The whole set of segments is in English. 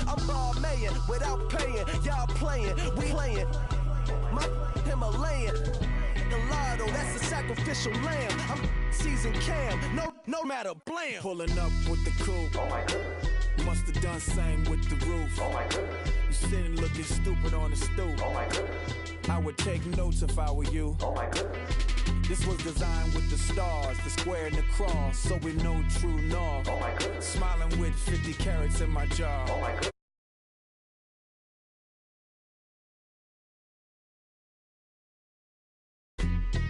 I'm Balmain without paying. Y'all playing, we playing. My Himalayan. Gallardo, that's a sacrificial lamb. I'm seasoned cam, no matter, blam. Pulling up with the coupe. Oh my goodness. Must have done same with the roof. Oh my goodness. You sitting looking stupid on the stoop. Oh my goodness. I would take notes if I were you. Oh my goodness. This was designed with the stars, the square and the cross, so we know true north. Oh my goodness. Smiling with 50 carats in my jaw. Oh my goodness.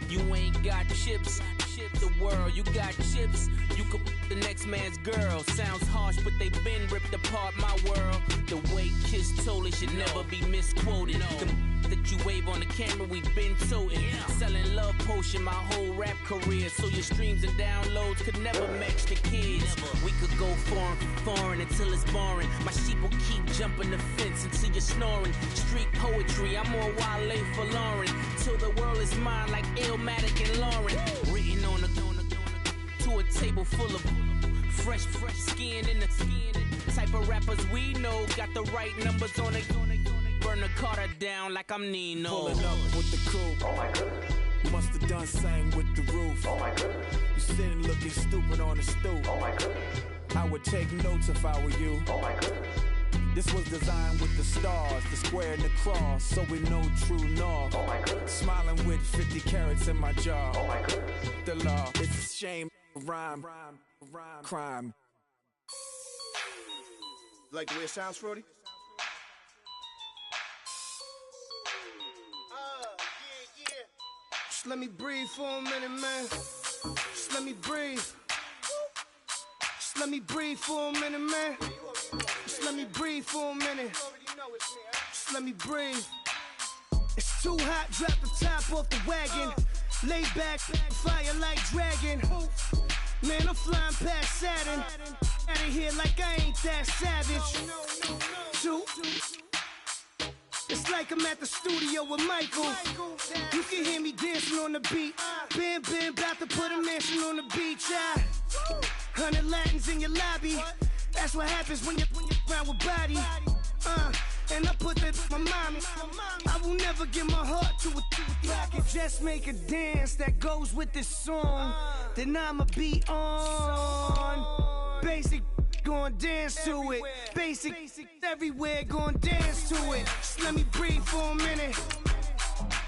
You ain't got chips, the world, you got chips. You could the next man's girl. Sounds harsh, but they been ripped apart my world. The way Kiss told it should never be misquoted. The that you wave on the camera, we been toting. Selling love potion my whole rap career. So your streams and downloads could never match the kids. We could go foreign until it's boring. My sheep will keep jumping the fence until you're snoring. Street poetry, I'm more Wale for Lauren. Till the world is mine like Illmatic and Lauren. Written on to a table full of fresh skin in the type of rappers we know. Got the right numbers on it. Burn the Carter down like I'm Nino. Pulling up with the coupe. Oh my goodness. Must have done same with the roof. Oh my goodness. You sitting looking stupid on the stoop. Oh my goodness. I would take notes if I were you. Oh my goodness. This was designed with the stars, the square and the cross, so we know true north. Oh my goodness. Smiling with 50 carats in my jaw. Oh my goodness. The law, it's a shame, rhyme, crime. Like the way it sounds, Frody? Just let me breathe for a minute, man. Just let me breathe. Just let me breathe for a minute, man. Just let me breathe for a minute. Just let me breathe. It's too hot, drop the top off the wagon. Lay back, fire like dragon. Man, I'm flying past Saturn. Out of here like I ain't that savage. Two. It's like I'm at the studio with Michael. You can hear me dancing on the beat. Bam, about to put a mansion on the beach. 100 Latins in your lobby. That's what happens when you're around with body. And I put that in my mommy. I will never give my heart to a I can just make a dance that goes with this song. Then I'ma be on. Basic, gon' dance to it. Basic, everywhere, gon' dance to it. Just let me breathe for a minute.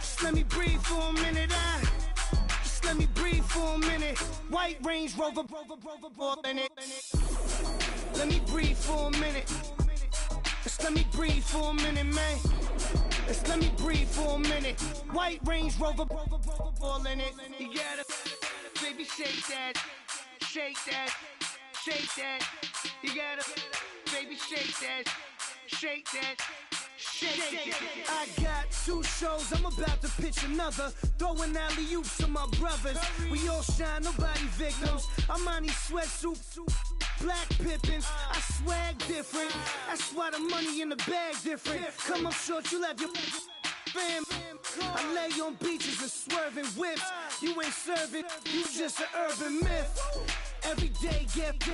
Just let me breathe for a minute. Just let me breathe for a minute. White Range Rover, in it. Let me breathe for a minute. Just let me breathe for a minute, man. Just let me breathe for a minute. White Range Rover, all in it. You gotta, baby, shake that, shake that, shake that. You gotta, baby, shake that, shake that. Shake. I got 2 shows, I'm about to pitch another. Throwing alley-oops to my brothers. We all shine, nobody victims. I'm on these sweatsuits, black Pippins. I swag different. That's why the money in the bag different. Come up short, you'll have your fam. I lay on beaches and swerving whips. You ain't serving, you just an urban myth. Every day, get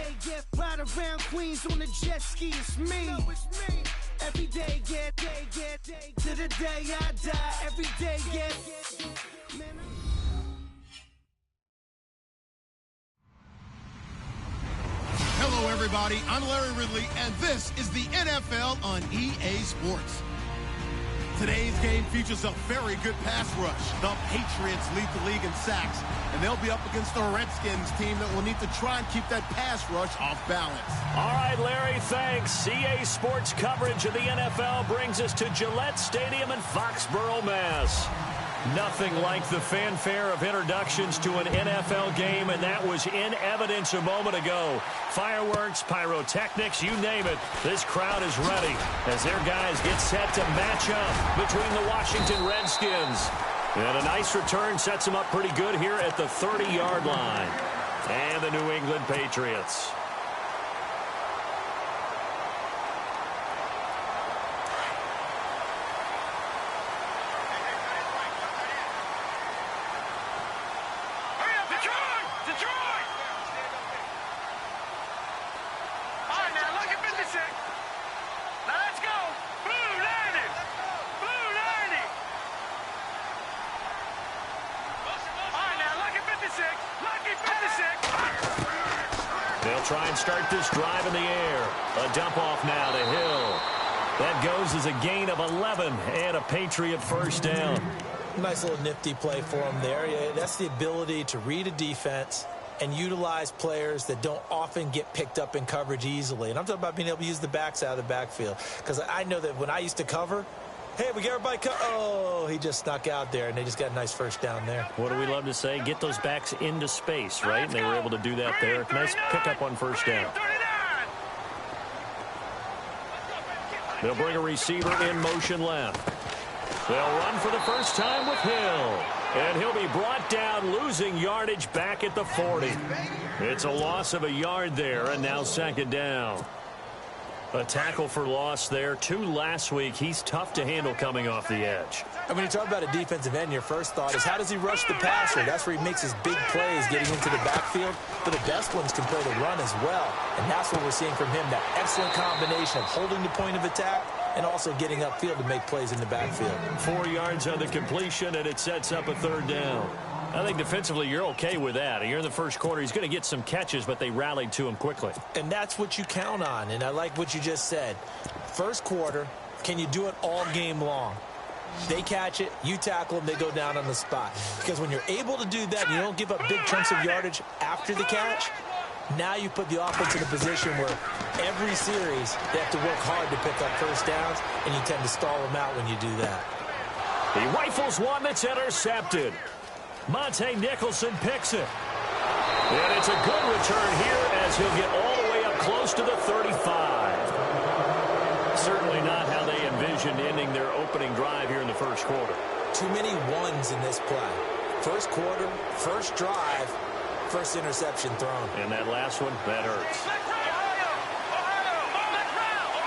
ride around Queens on a jet ski, it's me. Every day, get to the day I die. Every day, get. Hello, everybody. I'm Larry Ridley, and this is the NFL on EA Sports. Today's game features a very good pass rush. The Patriots lead the league in sacks, and they'll be up against the Redskins team that will need to try and keep that pass rush off balance. All right, Larry, thanks. EA Sports coverage of the NFL brings us to Gillette Stadium in Foxborough, Mass. Nothing like the fanfare of introductions to an NFL game, and that was in evidence a moment ago. Fireworks, pyrotechnics, you name it. This crowd is ready as their guys get set to match up between the Washington Redskins. And a nice return sets them up pretty good here at the 30-yard line. And the New England Patriots. try and start this drive in the air. A dump off now to Hill. That goes as a gain of 11 and a Patriot first down. Nice little nifty play for him there. Yeah, that's the ability to read a defense and utilize players that don't often get picked up in coverage easily. And I'm talking about being able to use the backs out of the backfield. Because I know that when I used to cover, hey, we got everybody oh, he just snuck out there, and they just got a nice first down there. What do we love to say? Get those backs into space, right? And they were able to do that there. Nice pickup on first down. They'll bring a receiver in motion left. They'll run for the first time with Hill. And he'll be brought down, losing yardage back at the 40. It's a loss of a yard there, and now second down. A tackle for loss there. 2 last week. He's tough to handle coming off the edge. And when you talk about a defensive end, your first thought is, how does he rush the passer? That's where he makes his big plays getting into the backfield. But the best ones can play the run as well. And that's what we're seeing from him, that excellent combination of holding the point of attack and also getting upfield to make plays in the backfield. 4 yards on the completion, and it sets up a third down. I think defensively you're okay with that. You're in the first quarter. He's going to get some catches, but they rallied to him quickly. And that's what you count on, and I like what you just said. First quarter, can you do it all game long? They catch it, you tackle them, they go down on the spot. Because when you're able to do that, you don't give up big chunks of yardage after the catch, now you put the offense in a position where every series they have to work hard to pick up first downs, and you tend to stall them out when you do that. He rifles one that's intercepted. Monte Nicholson picks it. And it's a good return here as he'll get all the way up close to the 35. Certainly not how they envisioned ending their opening drive here in the first quarter. Too many ones in this play. First quarter, first drive, first interception thrown. And that last one, that hurts.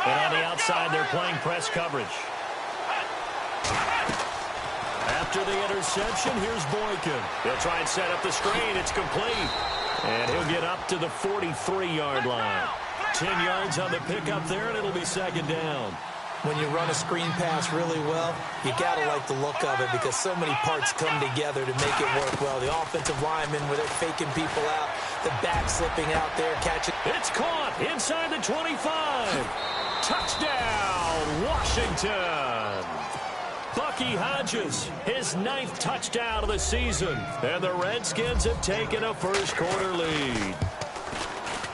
And on the outside, they're playing press coverage. After the interception, here's Boykin. He'll try and set up the screen. It's complete. And he'll get up to the 43-yard line. 10 yards on the pickup there, and it'll be second down. When you run a screen pass really well, you got to like the look of it because so many parts come together to make it work well. The offensive linemen, where they're faking people out, the back slipping out there, catching. It's caught inside the 25. Touchdown, Washington. Bucky Hodges, his 9th touchdown of the season. And the Redskins have taken a first quarter lead.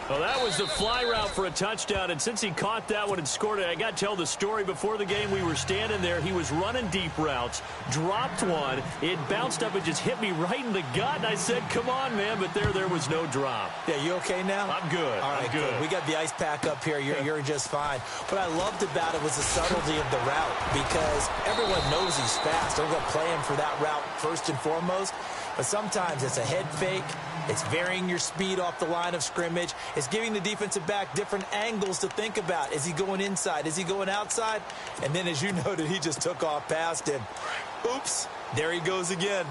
Well, that was the fly route for a touchdown, and since he caught that one and scored it, I got to tell the story. Before the game, we were standing there. He was running deep routes, dropped one. It bounced up and just hit me right in the gut, and I said, come on, man, but there was no drop. Yeah, you okay now? I'm good. All right, I'm good. We got the ice pack up here. You're just fine. What I loved about it was the subtlety of the route because everyone knows he's fast. They're going to play him for that route first and foremost, but sometimes it's a head fake. It's varying your speed off the line of scrimmage. It's giving the defensive back different angles to think about. Is he going inside? Is he going outside? And then, as you noted, he just took off past him. Oops, there he goes again.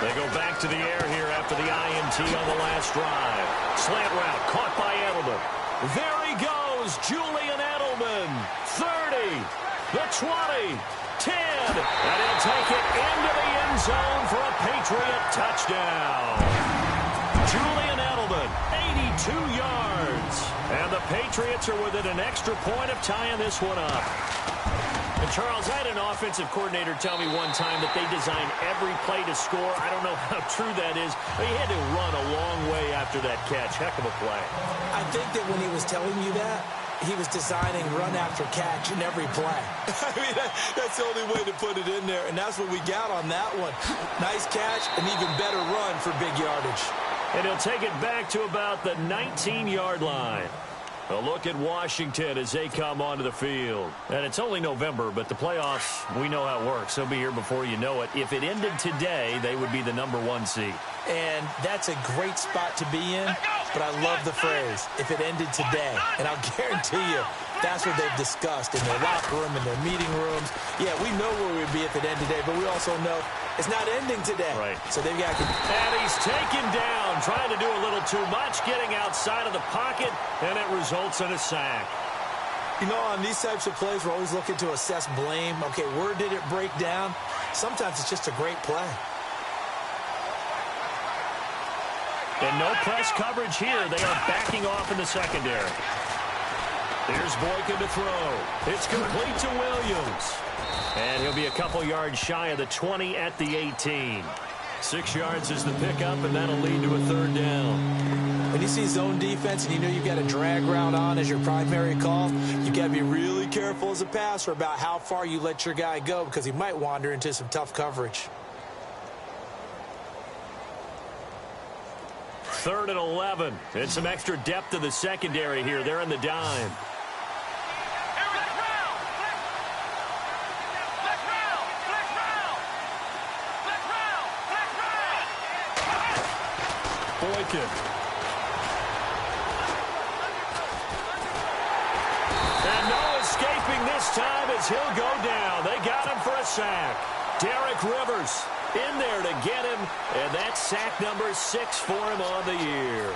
They go back to the air here after the INT on the last drive. Slant route caught by Edelman. There he goes, Julian Edelman. 30, the 20. 10, and he'll take it into the end zone for a Patriot touchdown. Julian Edelman, 82 yards. And the Patriots are within an extra point of tying this one up. And Charles, I had an offensive coordinator tell me one time that they design every play to score. I don't know how true that is, but he had to run a long way after that catch. Heck of a play. I think that when he was telling you that, he was designing run after catch in every play. I mean, that's the only way to put it in there, and that's what we got on that one. Nice catch, an even better run for big yardage. And he'll take it back to about the 19-yard line. A look at Washington as they come onto the field. And it's only November, but the playoffs, we know how it works. They'll be here before you know it. If it ended today, they would be the #1 seed. And that's a great spot to be in, but I love the phrase, if it ended today. And I'll guarantee you, that's what they've discussed in their locker room, in their meeting rooms. Yeah, we know where we'd be if it ended today, but we also know it's not ending today. Right. So they've got to... And he's taken down, trying to do a little too much, getting outside of the pocket, and it results in a sack. You know, on these types of plays, we're always looking to assess blame. Okay, where did it break down? Sometimes it's just a great play. And no press coverage here. They are backing off in the secondary. There's Boykin to throw. It's complete to Williams. And he'll be a couple yards shy of the 20 at the 18. 6 yards is the pickup, and that'll lead to a third down. When you see zone defense and you know you've got a drag route on as your primary call, you've got to be really careful as a passer about how far you let your guy go because he might wander into some tough coverage. 3rd and 11. And some extra depth to the secondary here. They're in the dime. Boykin. And no escaping this time as he'll go down. They got him for a sack. Derek Rivers in there to get him, and that's sack number 6 for him on the year.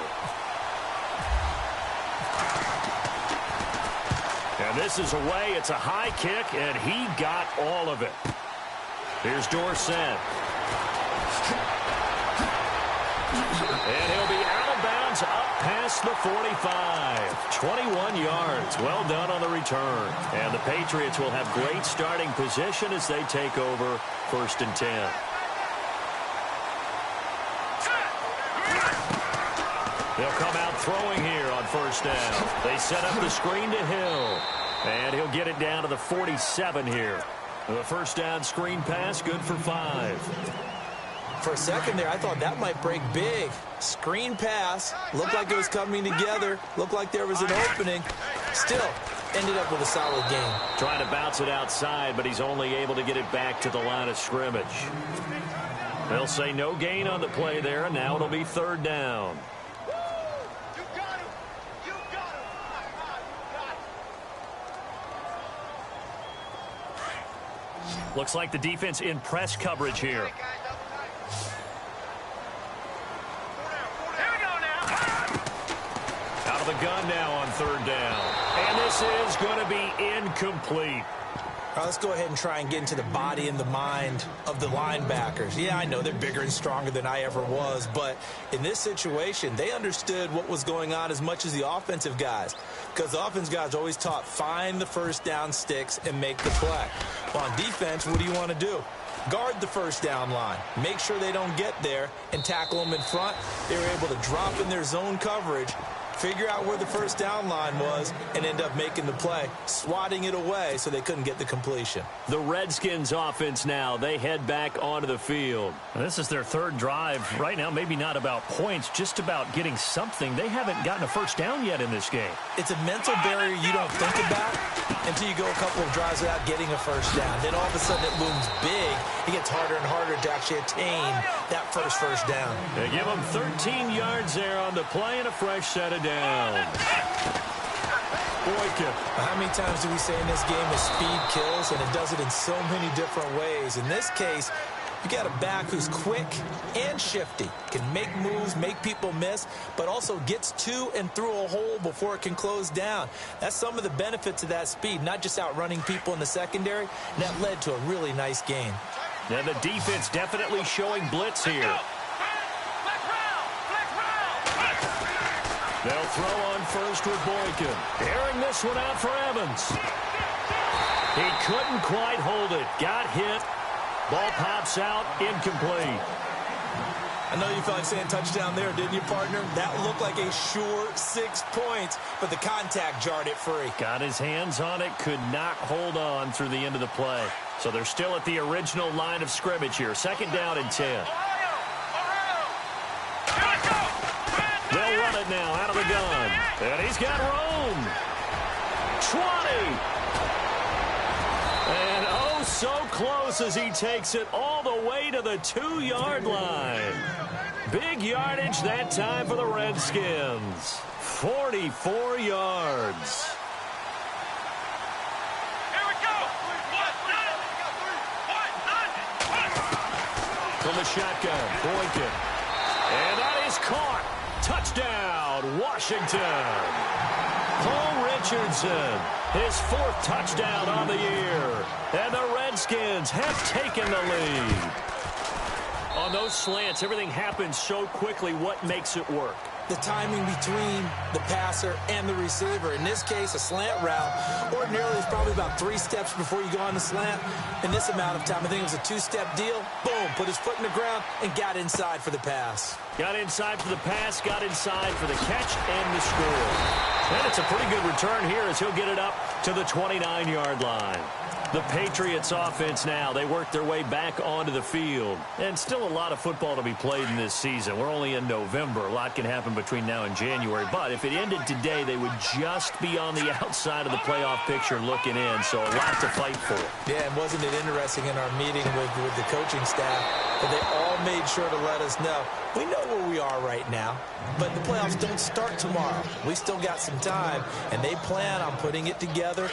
And this is away. It's a high kick, and he got all of it. Here's Dorsett. And he'll be out of bounds up past the 45. 21 yards. Well done on the return. And the Patriots will have great starting position as they take over 1st and 10. They'll come out throwing here on 1st down. They set up the screen to Hill. And he'll get it down to the 47 here. The 1st down screen pass, good for 5. For a second there, I thought that might break big. Screen pass. Looked like it was coming together. Looked like there was an opening. Still, ended up with a solid game. Trying to bounce it outside, but he's only able to get it back to the line of scrimmage. They'll say no gain on the play there, and now it'll be 3rd down. Looks like the defense in press coverage here. Out of the gun now on 3rd down. And this is going to be incomplete. All right, let's go ahead and try and get into the body and the mind of the linebackers. Yeah, I know they're bigger and stronger than I ever was, but in this situation, they understood what was going on as much as the offensive guys, because the offensive guys are always taught, find the 1st down sticks and make the play. Well, on defense, what do you want to do? Guard the 1st down line. Make sure they don't get there and tackle them in front. They were able to drop in their zone coverage, figure out where the 1st down line was, and end up making the play, swatting it away so they couldn't get the completion. The Redskins offense now, they head back onto the field. This is their 3rd drive. Right now, maybe not about points, just about getting something. They haven't gotten a 1st down yet in this game. It's a mental barrier you don't think about until you go a couple of drives without getting a 1st down. Then all of a sudden it looms big. It gets harder and harder to actually attain that first down. They give them 13 yards there on the play and a fresh set of down. Boykin. How many times do we say in this game that speed kills, and it does it in so many different ways? In this case, you got a back who's quick and shifty, can make moves, make people miss, but also gets to and through a hole before it can close down. That's some of the benefits of that speed, not just outrunning people in the secondary. And that led to a really nice game. Now the defense definitely showing blitz here. They'll throw on 1st with Boykin. Airing this one out for Evans. He couldn't quite hold it. Got hit. Ball pops out. Incomplete. I know you felt like saying touchdown there, didn't you, partner? That looked like a sure 6 points, but the contact jarred it free. Got his hands on it. Could not hold on through the end of the play. So they're still at the original line of scrimmage here. 2nd down and 10. They'll run it now out of the gun. And he's got room. 20. And oh, so close as he takes it all the way to the 2-yard line. Big yardage that time for the Redskins. 44 yards. Here we go. From the shotgun, Boykin. And that is caught. Touchdown, Washington. Paul Richardson, his 4th touchdown on the year. And the Redskins have taken the lead. On those slants, everything happens so quickly. What makes it work? The timing between the passer and the receiver. In this case, a slant route. Ordinarily, it's probably about 3 steps before you go on the slant. In this amount of time, I think it was a 2-step deal. Boom, put his foot in the ground and got inside for the pass. Got inside for the pass, got inside for the catch and the score. And it's a pretty good return here as he'll get it up to the 29-yard line. The Patriots offense now, they work their way back onto the field. And still a lot of football to be played in this season. We're only in November. A lot can happen between now and January. But if it ended today, they would just be on the outside of the playoff picture looking in. So a lot to fight for. Yeah, and wasn't it interesting in our meeting with the coaching staff that they all made sure to let us know, we know where we are right now, but the playoffs don't start tomorrow. We still got some time, and they plan on putting it together,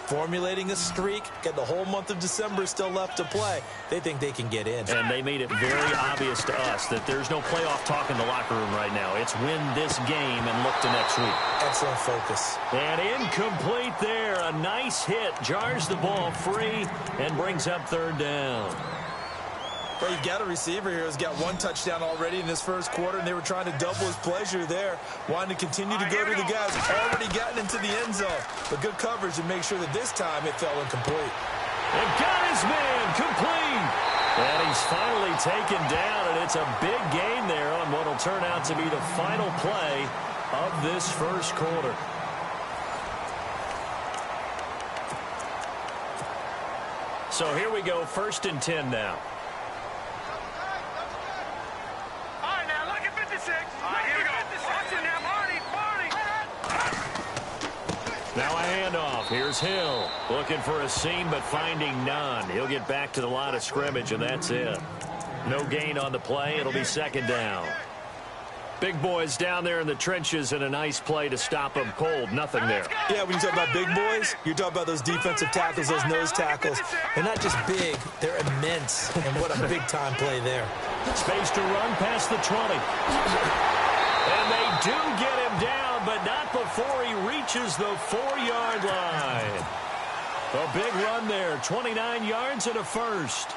formulating a streak, get the whole month of December still left to play. They think they can get in. And they made it very obvious to us that there's no playoff talk in the locker room right now. It's win this game and look to next week. Excellent focus. And incomplete there. A nice hit. Jars the ball free and brings up 3rd down. Well, you've got a receiver here who's got 1 touchdown already in this first quarter, and they were trying to double his pleasure there, wanting to continue to go to the guys already gotten into the end zone. But good coverage to make sure that this time it fell incomplete. And got his man complete. And he's finally taken down, and it's a big gain there on what will turn out to be the final play of this first quarter. So here we go, 1st and 10 now. Now a handoff. Here's Hill. Looking for a seam, but finding none. He'll get back to the line of scrimmage, and that's it. No gain on the play. It'll be 2nd down. Big boys down there in the trenches, and a nice play to stop them cold. Nothing there. Yeah, when you talk about big boys, you're talking about those defensive tackles, those nose tackles. They're not just big, they're immense. And what a big-time play there. Space to run past the 20. And they do get him down, but not before he reaches the 4-yard line. A big run there, 29 yards and a first.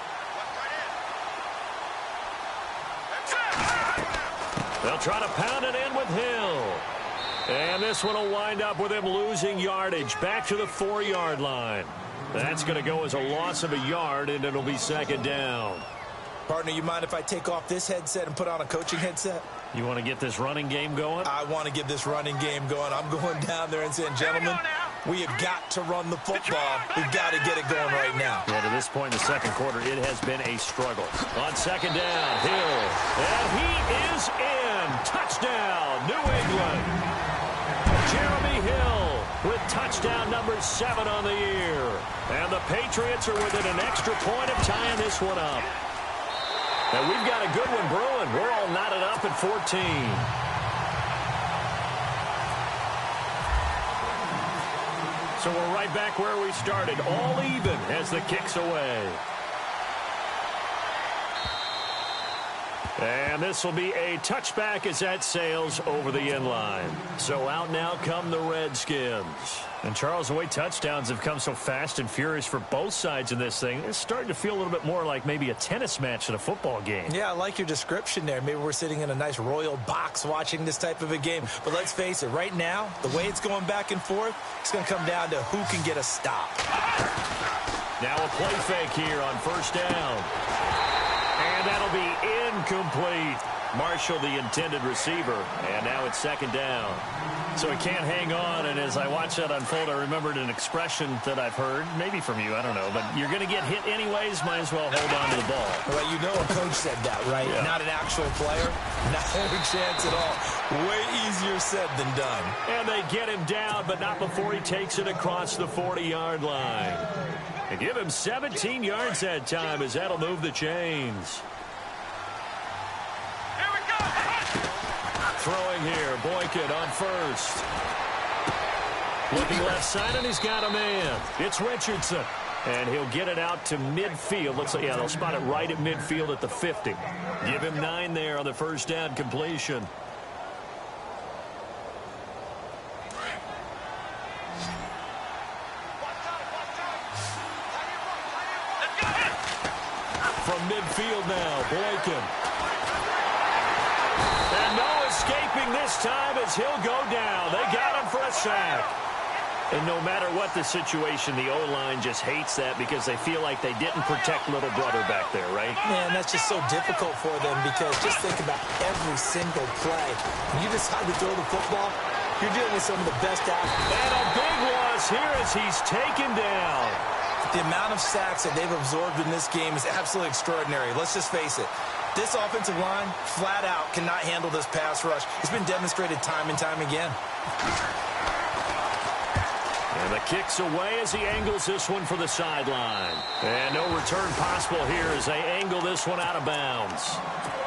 They'll try to pound it in with Hill. And this one will wind up with him losing yardage back to the 4-yard line. That's going to go as a loss of a yard, and it'll be 2nd down. Partner, you mind if I take off this headset and put on a coaching headset? You want to get this running game going? I want to get this running game going. I'm going down there and saying, gentlemen, we have got to run the football. We've got to get it going right now. Yeah, to this point in the second quarter, it has been a struggle. On 2nd down, Hill. And he is in. Touchdown, New England. Jeremy Hill with touchdown number 7 on the year. And the Patriots are within an extra point of tying this one up. And we've got a good one brewing. We're all knotted up at 14. So we're right back where we started, all even as the kick's away. And this will be a touchback as that sails over the end line. So out now come the Redskins. And Charles, the way touchdowns have come so fast and furious for both sides in this thing, it's starting to feel a little bit more like maybe a tennis match than a football game. Yeah, I like your description there. Maybe we're sitting in a nice royal box watching this type of a game. But let's face it, right now, the way it's going back and forth, it's going to come down to who can get a stop. Now a play fake here on 1st down. And that'll be incomplete. Marshall, the intended receiver, and now it's 2nd down. So he can't hang on, and as I watch that unfold, I remembered an expression that I've heard, maybe from you, I don't know, but you're going to get hit anyways, might as well hold on to the ball. Well, you know a coach said that, right? Yeah. Not an actual player, not a chance at all. Way easier said than done. And they get him down, but not before he takes it across the 40-yard line. And give him 17 yards that time as that'll move the chains. Throwing here, Boykin on 1st. Looking left side, and he's got a man. It's Richardson. And he'll get it out to midfield. Looks like, yeah, they'll spot it right at midfield at the 50. Give him 9 there on the 1st down completion. From midfield now, Boykin. And no escaping this time as he'll go down. They got him for a sack. And no matter what the situation, the O-line just hates that because they feel like they didn't protect little brother back there, right? Man, that's just so difficult for them because just think about every single play. When you decide to throw the football, you're dealing with some of the best athletes. And a big loss here as he's taken down. The amount of sacks that they've absorbed in this game is absolutely extraordinary. Let's just face it. This offensive line, flat out, cannot handle this pass rush. It's been demonstrated time and time again. And the kick's away as he angles this one for the sideline. And no return possible here as they angle this one out of bounds.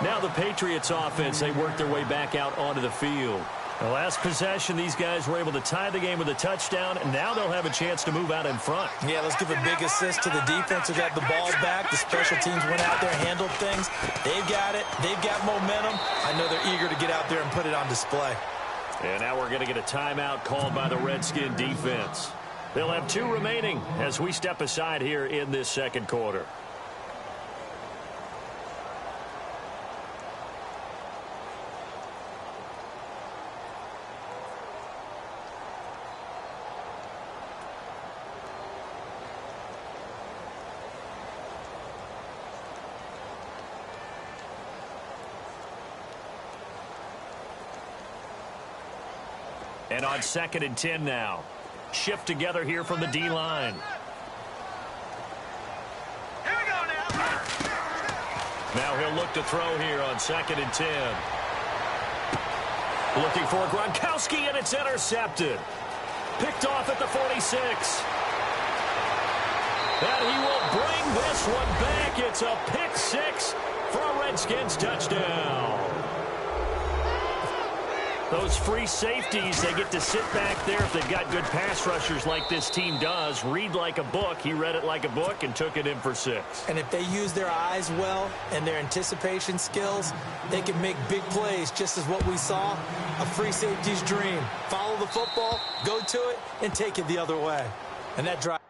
Now the Patriots offense, they work their way back out onto the field. The last possession, these guys were able to tie the game with a touchdown, and now they'll have a chance to move out in front. Yeah, let's give a big assist to the defense who got the ball back. The special teams went out there, handled things. They've got it. They've got momentum. I know they're eager to get out there and put it on display. And now we're going to get a timeout called by the Redskin defense. They'll have 2 remaining as we step aside here in this second quarter. And on 2nd and 10 now. Shift together here from the D-line. Here we go now. Now he'll look to throw here on 2nd and 10. Looking for Gronkowski, and it's intercepted. Picked off at the 46. And he will bring this one back. It's a pick 6 for a Redskins touchdown. Those free safeties, they get to sit back there if they've got good pass rushers like this team does. Read like a book. He read it like a book and took it in for 6. And if they use their eyes well and their anticipation skills, they can make big plays, just as what we saw, a free safety's dream. Follow the football, go to it, and take it the other way. And that drive.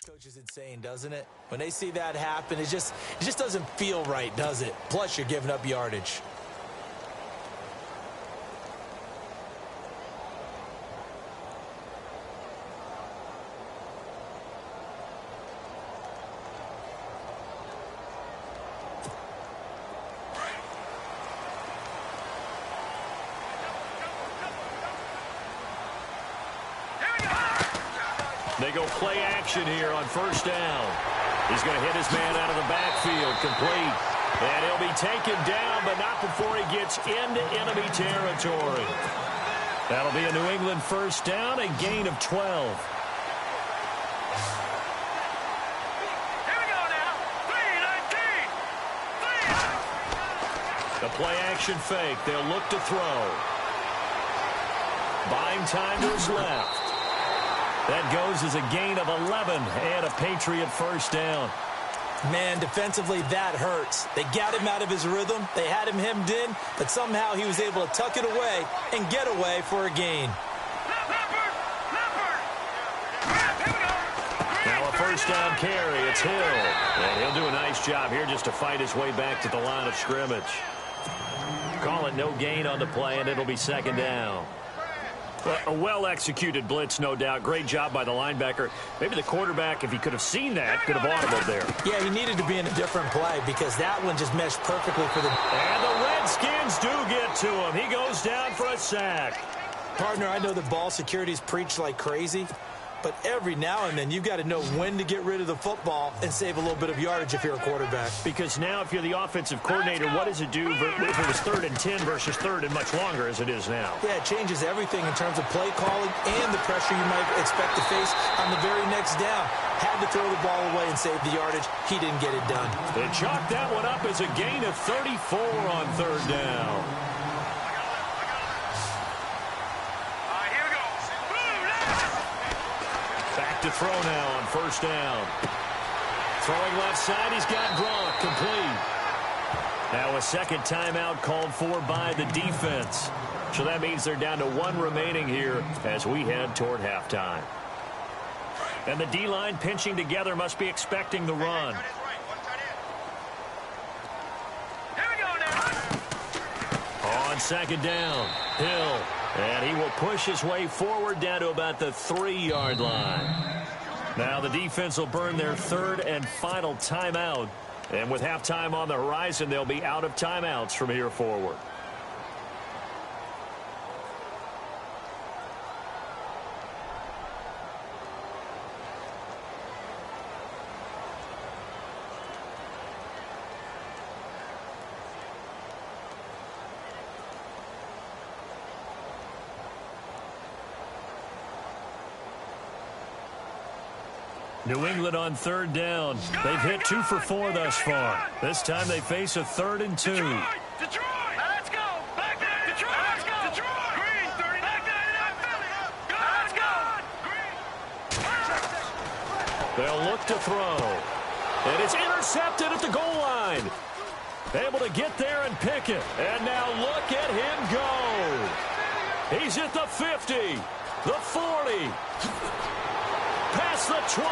Coach is insane, doesn't it? When they see that happen, it just doesn't feel right, does it? Plus, you're giving up yardage. They go play action here on 1st down. He's going to hit his man out of the backfield, complete. And he'll be taken down, but not before he gets into enemy territory. That'll be a New England 1st down, a gain of 12. Here we go now. 3-19. The play action fake. They'll look to throw. Buying time to his left. That goes as a gain of 11 and a Patriot 1st down. Man, defensively, that hurts. They got him out of his rhythm. They had him hemmed in, but somehow he was able to tuck it away and get away for a gain. Now a first down carry. It's Hill. And he'll do a nice job here just to fight his way back to the line of scrimmage. Call it no gain on the play, and it'll be second down. A well-executed blitz, no doubt. Great job by the linebacker. Maybe the quarterback, if he could have seen that, could have audibled there. Yeah, he needed to be in a different play because that one just meshed perfectly for the... And the Redskins do get to him. He goes down for a sack. Partner, I know the ball security's preached like crazy, but every now and then you've got to know when to get rid of the football and save a little bit of yardage if you're a quarterback. Because now if you're the offensive coordinator, what does it do if it was 3rd and 10 versus 3rd and much longer as it is now? Yeah, it changes everything in terms of play calling and the pressure you might expect to face on the very next down. Had to throw the ball away and save the yardage. He didn't get it done. They chalked that one up as a gain of 34 on 3rd down. To throw now on 1st down. Throwing left side, he's got Gronk complete. Now a second timeout called for by the defense. So that means they're down to 1 remaining here as we head toward halftime. And the D-line pinching together must be expecting the run. On 2nd down, Hill. And he will push his way forward down to about the 3-yard line. Now the defense will burn their 3rd and final timeout. And with halftime on the horizon, they'll be out of timeouts from here forward. New England on 3rd down. They've hit 2 for 4 thus far. This time they face a 3rd and 2. Detroit! Let's go! Back there! Detroit! Let's go! Detroit! Green, 30. Back there! Let's go! They'll look to throw. And it's intercepted at the goal line. Able to get there and pick it. And now look at him go. He's at the 50, the 40. Past the 20.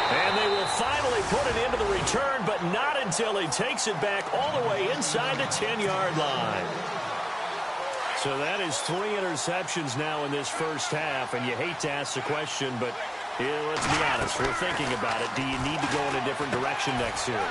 And they will finally put it into the return, but not until he takes it back all the way inside the 10-yard line. So that is 3 interceptions now in this first half, and you hate to ask the question, but let's be honest, we're thinking about it. Do you need to go in a different direction next series?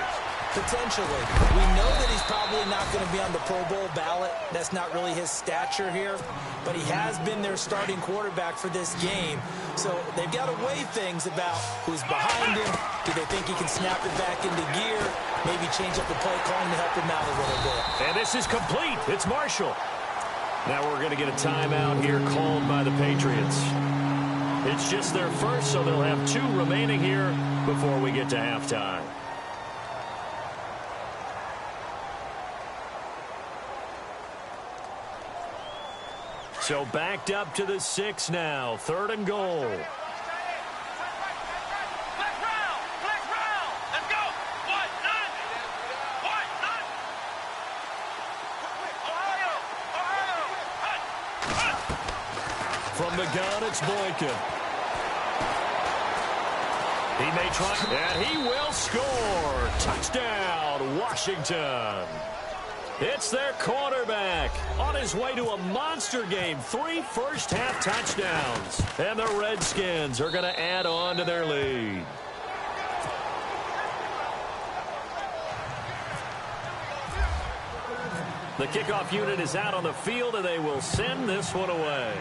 Potentially. We know that he's probably not going to be on the Pro Bowl ballot. That's not really his stature here. But he has been their starting quarterback for this game. So they've got to weigh things about who's behind him. Do they think he can snap it back into gear? Maybe change up the play calling to help him out a little bit. And this is complete. It's Marshall. Now we're going to get a timeout here called by the Patriots. It's just their first, so they'll have 2 remaining here before we get to halftime. So backed up to the 6 now. 3rd and goal. Flex round! Let's go! What? None! Ohio! From the gun, it's Boykin. He may try, and he will score. Touchdown, Washington. It's their quarterback on his way to a monster game. 3 first-half touchdowns. And the Redskins are going to add on to their lead. The kickoff unit is out on the field, and they will send this one away.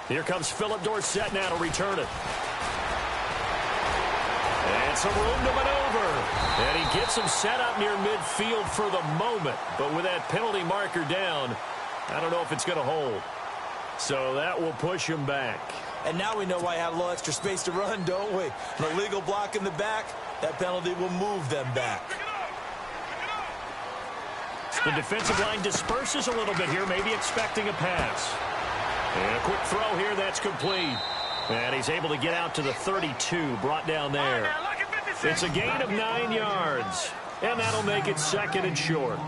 Here comes Philip Dorsett now to return it. And some room to maneuver. And he gets him set up near midfield for the moment. But with that penalty marker down, I don't know if it's going to hold. So that will push him back. And now we know why I had a little extra space to run, don't we? An illegal block in the back, that penalty will move them back. The defensive line disperses a little bit here, maybe expecting a pass. And a quick throw here, that's complete. And he's able to get out to the 32, brought down there. It's a gain of 9 yards, and that'll make it 2nd and short.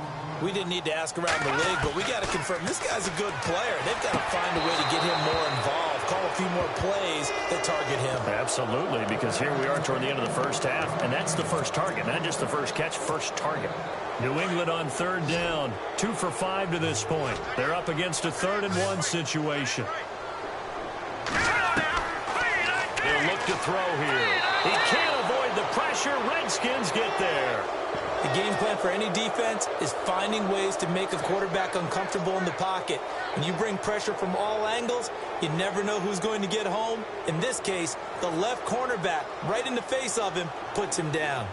We didn't need to ask around the league, but we got to confirm this guy's a good player. They've got to find a way to get him more involved, call a few more plays that target him. Absolutely, because here we are toward the end of the first half, and that's the first target, not just the first catch, first target. New England on 3rd down, 2 for 5 to this point. They're up against a 3rd and 1 situation. He'll look to throw here. He can't avoid the pressure. Redskins get there. The game plan for any defense is finding ways to make a quarterback uncomfortable in the pocket. When you bring pressure from all angles, you never know who's going to get home. In this case, the left cornerback, right in the face of him, puts him down.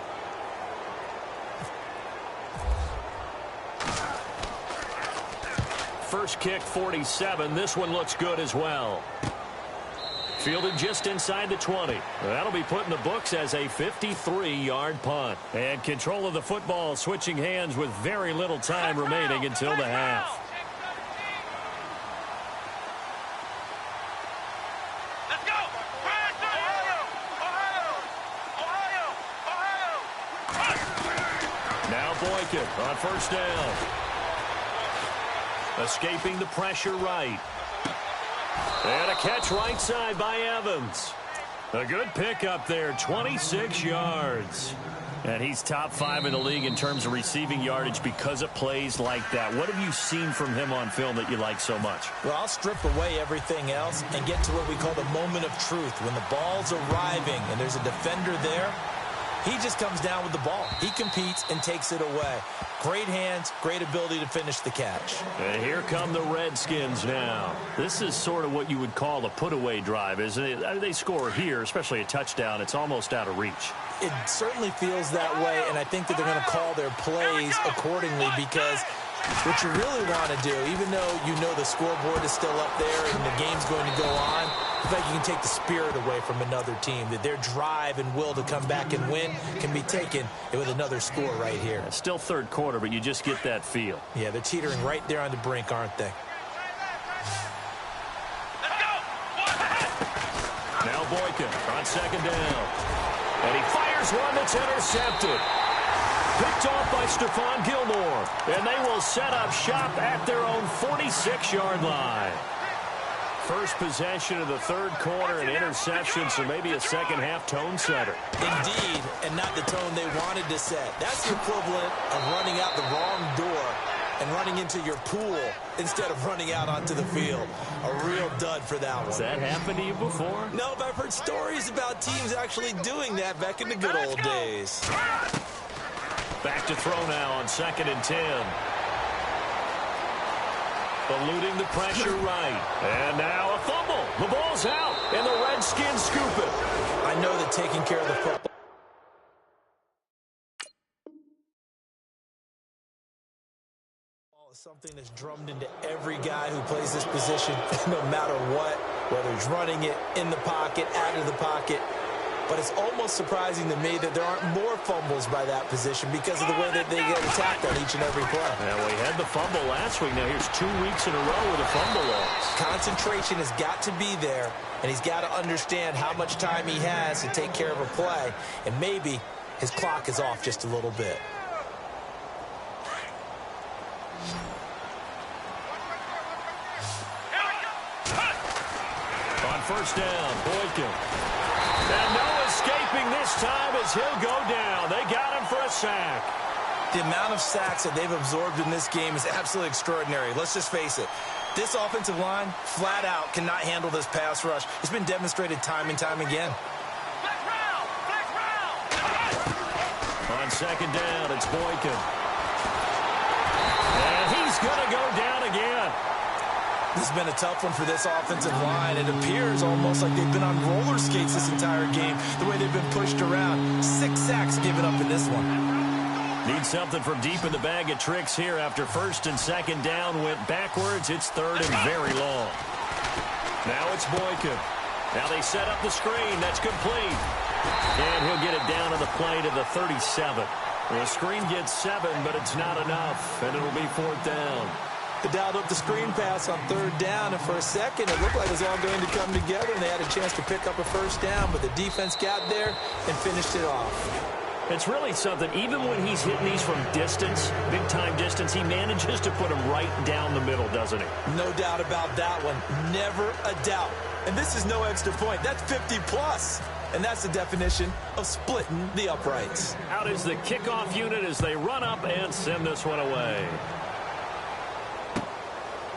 First kick, 47. This one looks good as well. Fielded just inside the 20. That'll be put in the books as a 53-yard punt. And control of the football switching hands with very little time remaining until the half. Let's go! Ohio! Now Boykin on 1st down. Escaping the pressure right. And a catch right side by Evans. A good pickup there, 26 yards. And he's top 5 in the league in terms of receiving yardage because of plays like that. What have you seen from him on film that you like so much? Well, I'll strip away everything else and get to what we call the moment of truth. When the ball's arriving and there's a defender there, he just comes down with the ball. He competes and takes it away. Great hands, great ability to finish the catch. And here come the Redskins now. This is sort of what you would call a put-away drive, isn't it? They score here, especially a touchdown. It's almost out of reach. It certainly feels that way, and I think that they're going to call their plays accordingly because what you really want to do, even though you know the scoreboard is still up there and the game's going to go on, I think you can take the spirit away from another team, that their drive and will to come back and win can be taken with another score right here. It's still 3rd quarter, but you just get that feel. Yeah, they're teetering right there on the brink, aren't they? Now Boykin on 2nd down. And he fires one that's intercepted. Picked off by Stephon Gilmore. And they will set up shop at their own 46-yard line. First possession of the 3rd quarter, an interception, so maybe a second-half tone setter. Indeed, and not the tone they wanted to set. That's the equivalent of running out the wrong door and running into your pool instead of running out onto the field. A real dud for that one. Has that happened to you before? No, but I've heard stories about teams actually doing that back in the good old days. Back to throw now on 2nd and 10. Eluding the pressure right. And now a fumble. The ball's out, and the Redskins scoop it. I know that taking care of the football is something that's drummed into every guy who plays this position, no matter what, whether he's running it, in the pocket, out of the pocket. But it's almost surprising to me that there aren't more fumbles by that position because of the way that they get attacked on each and every play. Yeah, we had the fumble last week. Now here's 2 weeks in a row with a fumble loss. Concentration has got to be there, and he's got to understand how much time he has to take care of a play, and maybe his clock is off just a little bit. On 1st down, Boykin. And no escaping this time as he'll go down. They got him for a sack. The amount of sacks that they've absorbed in this game is absolutely extraordinary. Let's just face it. This offensive line, flat out, cannot handle this pass rush. It's been demonstrated time and time again. On 2nd down, it's Boykin. And he's going to go down again. This has been a tough one for this offensive line. It appears almost like they've been on roller skates this entire game, the way they've been pushed around. 6 sacks given up in this one. Need something from deep in the bag of tricks here after 1st and 2nd down went backwards. It's 3rd and very long. Now it's Boykin. Now they set up the screen. That's complete. And he'll get it down to the play to the 37. The screen gets 7, but it's not enough, and it'll be 4th down. dialed up the screen pass on 3rd down, and for a second it looked like it was all going to come together, and they had a chance to pick up a 1st down, but the defense got there and finished it off. It's really something. Even when he's hitting these from distance, big-time distance, he manages to put them right down the middle, doesn't he? No doubt about that one. Never a doubt. And this is no extra point. That's 50-plus. And that's the definition of splitting the uprights. Out is the kickoff unit as they run up and send this one away.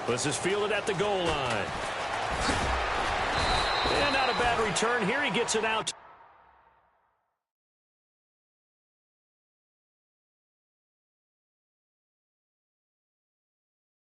This is fielded at the goal line. And not a bad return. Here he gets it out.